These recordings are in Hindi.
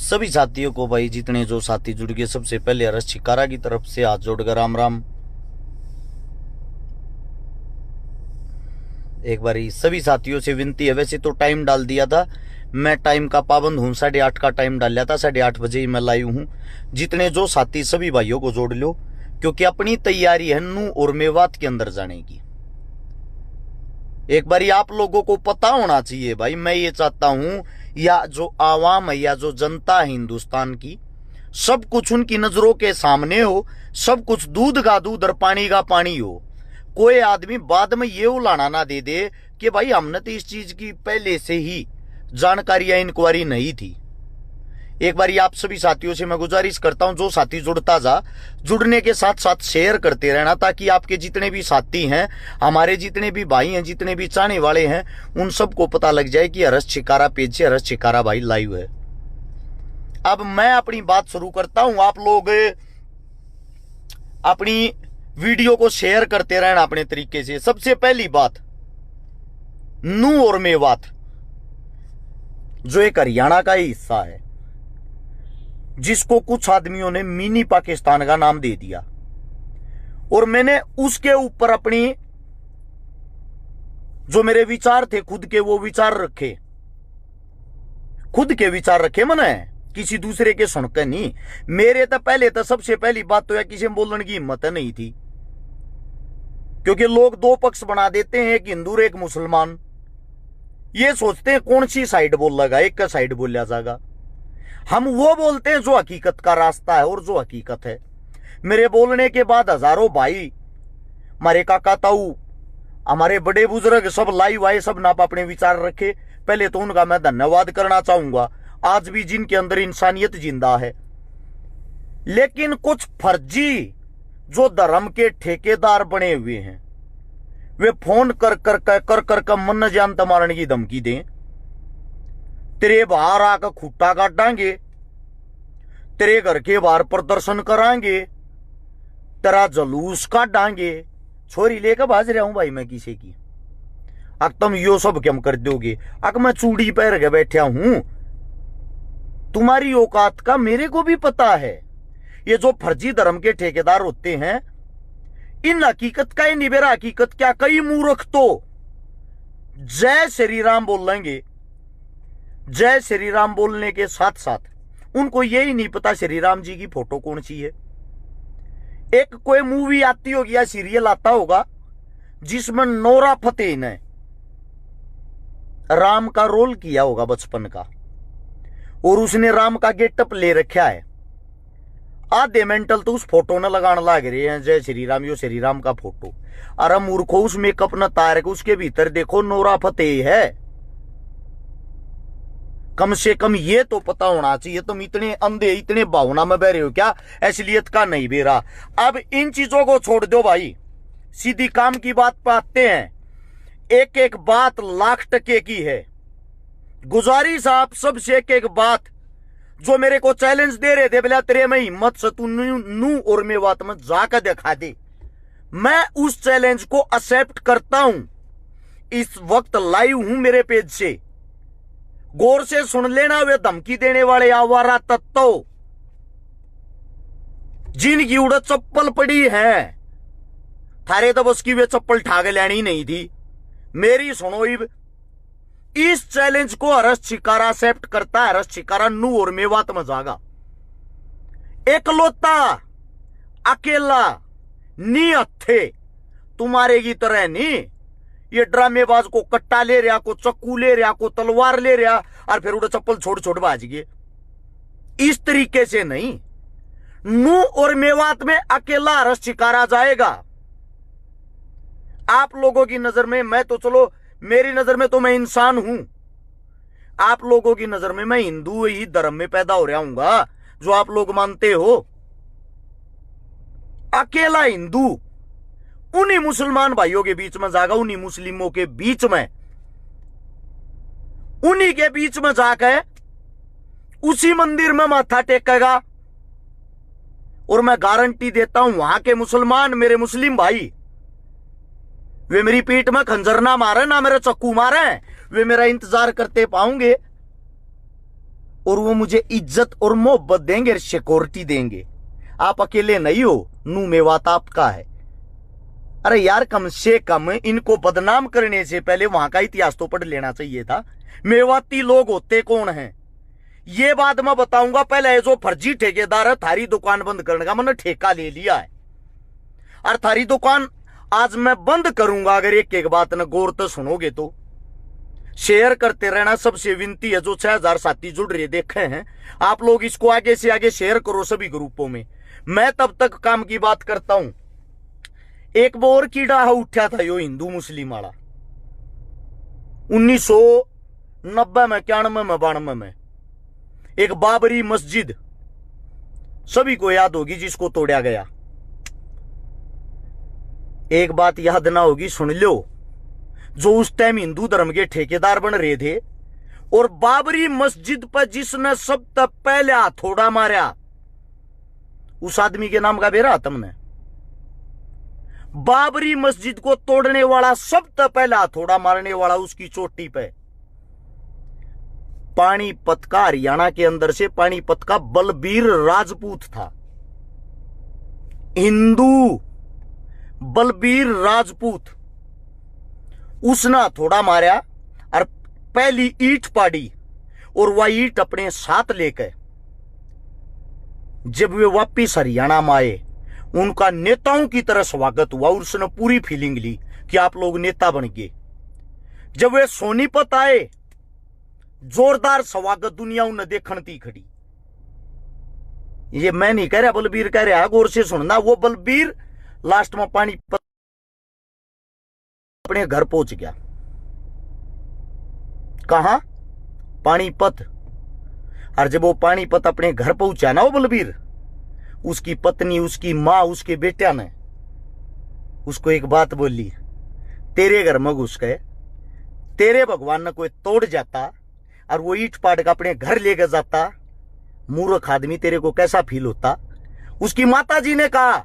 सभी साथियों को भाई, जितने जो साथी जुड़ गए, सबसे पहले हर्ष छिकारा की तरफ से हाथ जोड़कर राम राम। एक बारी सभी साथियों से विनती है, वैसे तो टाइम डाल दिया था, मैं टाइम का पाबंद हूं, 8:30 का टाइम डाल लिया था, 8:30 बजे ही मैं लाइव हूं। जितने जो साथी सभी भाइयों को जोड़ लो, क्योंकि अपनी तैयारी है नू और मेवात के अंदर जाने की। एक बारी आप लोगों को पता होना चाहिए भाई, मैं ये चाहता हूं या जो आवाम है या जो जनता है हिंदुस्तान की, सब कुछ उनकी नजरों के सामने हो, सब कुछ दूध का दूध और पानी का पानी हो। कोई आदमी बाद में ये उलाना ना दे दे कि भाई हमने तो इस चीज की पहले से ही जानकारी या इंक्वायरी नहीं थी। एक बार आप सभी साथियों से मैं गुजारिश करता हूं, जो साथी जुड़ता जा, जुड़ने के साथ साथ शेयर करते रहना, ताकि आपके जितने भी साथी हैं, हमारे जितने भी भाई हैं, जितने भी चाहने वाले हैं, उन सबको पता लग जाए कि हर्ष छिकारा पेज से हर्ष छिकारा भाई लाइव है। अब मैं अपनी बात शुरू करता हूं, आप लोग अपनी वीडियो को शेयर करते रहना अपने तरीके से। सबसे पहली बात, नू और मेवात जो एक हरियाणा का ही हिस्सा है, जिसको कुछ आदमियों ने मिनी पाकिस्तान का नाम दे दिया, और मैंने उसके ऊपर अपनी जो मेरे विचार थे खुद के, वो विचार रखे, खुद के विचार रखे मैंने, किसी दूसरे के सुनकर नहीं। मेरे तो पहले तो सबसे पहली बात तो या किसी में बोलने की हिम्मत नहीं थी, क्योंकि लोग दो पक्ष बना देते हैं, एक हिंदू एक मुसलमान। ये सोचते हैं कौन सी साइड बोल लगा, एक का साइड बोल जाएगा। हम वो बोलते हैं जो हकीकत का रास्ता है और जो हकीकत है। मेरे बोलने के बाद हजारों भाई, हमारे काका ताऊ, हमारे बड़े बुजुर्ग सब लाइव आए, सब नाप अपने विचार रखे। पहले तो उनका मैं धन्यवाद करना चाहूंगा, आज भी जिनके अंदर इंसानियत जिंदा है। लेकिन कुछ फर्जी जो धर्म के ठेकेदार बने हुए हैं, वे फोन कर मन जानता मारने की धमकी दें, तेरे बाहर आकर खूटा काटांगे, तेरे घर के बाहर प्रदर्शन करांगे, तेरा जलूस काटांगे। छोरी लेकर भाज रहा हूं भाई मैं किसी की, अक तुम यो सब क्या कर दोगे, अक मैं चूड़ी पहन के बैठा हूं, तुम्हारी औकात का मेरे को भी पता है। ये जो फर्जी धर्म के ठेकेदार होते हैं, इन हकीकत का ही निबेरा, हकीकत क्या, कई मूर्ख तो जय श्री राम बोल लेंगे, जय श्री राम बोलने के साथ साथ उनको यही नहीं पता श्री राम जी की फोटो कौन सी है। एक कोई मूवी आती होगी या सीरियल आता होगा जिसमें नोरा फतेही ने राम का रोल किया होगा बचपन का, और उसने राम का गेटअप ले रखा है। आधे मेंटल तो उस फोटो ने लगाने लग रहे हैं जय श्री राम, यो श्री राम का फोटो। अरे मूर्खो, उस मेकअप न तार के उसके भीतर देखो नोरा फतेही है। कम से कम ये तो पता होना चाहिए। तुम इतने अंधे, इतने भावना में बह रहे हो क्या, असलियत का नहीं बेरा। अब इन चीजों को छोड़ दो भाई, सीधी काम की बात पे आते हैं। एक एक बात लाख टके की है। गुजारिश आप सबसे एक एक बात, जो मेरे को चैलेंज दे रहे थे, बोला तेरे में हिम्मत से तू नू और मेवात में जाकर दिखा दे, मैं उस चैलेंज को एक्सेप्ट करता हूं। इस वक्त लाइव हूं मेरे पेज से, गौर से सुन लेना। वे धमकी देने वाले आवारा तत्व जिनकी उड़द चप्पल पड़ी है, थारे तो बस की वे चप्पल ठाके लेनी नहीं थी। मेरी सुनो, इस चैलेंज को हर्ष छिकारा एक्सेप्ट करता है। हर्ष छिकारा नू और मेवात में जागा, एकलौता अकेला नी हथे, तुम्हारे की तरह नहीं ये ड्रामेबाज को कट्टा ले रहा, को चक्कू ले रहा, को तलवार ले रहा, और फिर उड़े चप्पल छोड़ छोड़ भाज गए। इस तरीके से नहीं, नू और मेवात में अकेला हर्ष छिकारा जाएगा। आप लोगों की नजर में मैं तो, चलो मेरी नजर में तो मैं इंसान हूं, आप लोगों की नजर में मैं हिंदू ही धर्म में पैदा हो रहा हूंगा, जो आप लोग मानते हो। अकेला हिंदू उन्हीं मुसलमान भाइयों के बीच में जागा, उन्हीं मुस्लिमों के बीच में, उन्हीं के बीच में जाकर उसी मंदिर में माथा टेकेगा। और मैं गारंटी देता हूं, वहां के मुसलमान, मेरे मुस्लिम भाई, वे मेरी पीठ में खंजर ना मारे, ना मेरे चक्कू मारे, वे मेरा इंतजार करते पाऊंगे। और वो मुझे इज्जत और मोहब्बत देंगे और सिक्योरिटी देंगे। आप अकेले नहीं हो, नू मेवात आपका है। अरे यार, कम से कम इनको बदनाम करने से पहले वहां का इतिहास तो पढ़ लेना चाहिए था। मेवाती लोग होते कौन हैं ये बात मैं बताऊंगा। पहले जो फर्जी ठेकेदार है, थारी दुकान बंद करने का मैंने ठेका ले लिया है, और थारी दुकान आज मैं बंद करूंगा। अगर एक एक बात न गौर तो सुनोगे तो शेयर करते रहना, सबसे विनती है। जो 6000 साथी जुड़ रहे देखे हैं आप लोग, इसको आगे से आगे शेयर करो सभी ग्रुपों में। मैं तब तक काम की बात करता हूं। एक बोर कीड़ा उठा था यो हिंदू मुस्लिम वाला 1990 में, 91 में, 92 में। एक बाबरी मस्जिद सभी को याद होगी जिसको तोड़ा गया। एक बात याद ना होगी, सुन लो। जो उस टाइम हिंदू धर्म के ठेकेदार बन रहे थे और बाबरी मस्जिद पर जिसने सबसे पहले हथौड़ा मारा, उस आदमी के नाम का बेरा तुमने। बाबरी मस्जिद को तोड़ने वाला, सबसे पहले हथौड़ा मारने वाला उसकी चोटी पे पानीपत का, हरियाणा के अंदर से पानीपत का बलबीर राजपूत था। हिंदू बलबीर राजपूत, उसने हथौड़ा मारा और पहली ईंट पाड़ी, और वह ईंट अपने साथ लेकर जब वे वापिस हरियाणा में आए, उनका नेताओं की तरह स्वागत हुआ। उसने पूरी फीलिंग ली कि आप लोग नेता बन गए। जब वे सोनीपत आए, जोरदार स्वागत दुनिया उन्हें देखने थी खड़ी। ये मैं नहीं कह रहा, बलबीर कह रहा, गौर से सुनना। वो बलबीर लास्ट में पानीपत अपने घर पहुंच गया। कहां? पानीपत। और जब वो पानीपत अपने घर पहुंचा ना, वो बलबीर, उसकी पत्नी, उसकी मां, उसके बेटा ने उसको एक बात बोली, तेरे घर में घुस गए, तेरे भगवान ने कोई तोड़ जाता और वो ईंट पाट का अपने घर लेकर जाता, मूर्ख आदमी, तेरे को कैसा फील होता? उसकी माता जी ने कहा,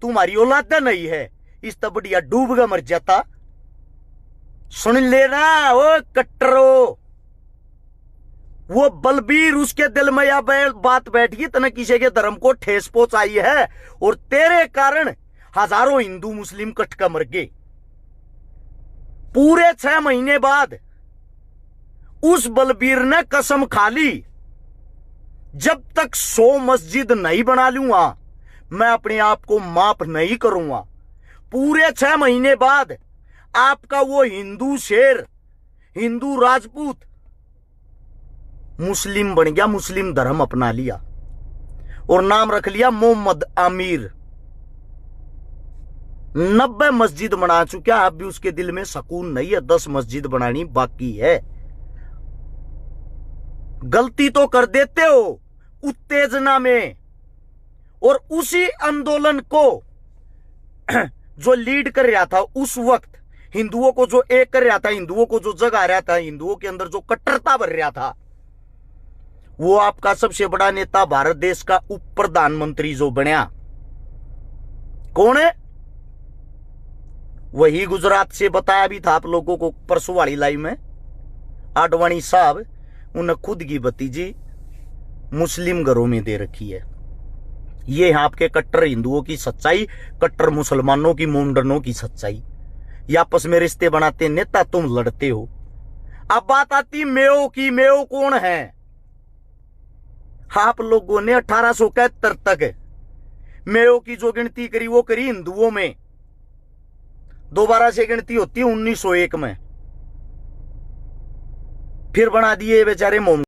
तुम्हारी औलाद नहीं है, इस तब बढ़िया डूब कर मर जाता। सुन लेना वो कट्टरो, वो बलबीर, उसके दिल में यह बात बैठ गई, तने किसी के धर्म को ठेस पहुंचाई है और तेरे कारण हजारों हिंदू मुस्लिम कट कर मर गए। पूरे 6 महीने बाद उस बलबीर ने कसम खा ली, जब तक 100 मस्जिद नहीं बना लूंगा मैं अपने आप को माफ नहीं करूंगा। पूरे 6 महीने बाद आपका वो हिंदू शेर, हिंदू राजपूत मुस्लिम बन गया, मुस्लिम धर्म अपना लिया और नाम रख लिया मोहम्मद आमिर। 90 मस्जिद बना चुका, अब भी उसके दिल में सुकून नहीं है, 10 मस्जिद बनानी बाकी है। गलती तो कर देते हो उत्तेजना में, और उसी आंदोलन को जो लीड कर रहा था उस वक्त, हिंदुओं को जो एक कर रहा था, हिंदुओं को जो जगा रहा था, हिंदुओं के अंदर जो कट्टरता भर रहा था, वो आपका सबसे बड़ा नेता, भारत देश का उप प्रधानमंत्री जो बनया, कौन है? वही गुजरात से बताया भी था आप लोगों को परसों वाली लाइव में, आडवाणी साहब। उन्हें खुद की भतीजी मुस्लिम घरों में दे रखी है। ये आपके कट्टर हिंदुओं की सच्चाई, कट्टर मुसलमानों की, मोमडनों की सच्चाई। ये आपस में रिश्ते बनाते नेता, तुम लड़ते हो। अब बात आती मेयो की। मेयो कौन है? आप लोगों ने 1871 तक मेयो की जो गिनती करी वो करी हिंदुओं में, दोबारा से गिनती होती है 1901 में। फिर बना दिए बेचारे मोम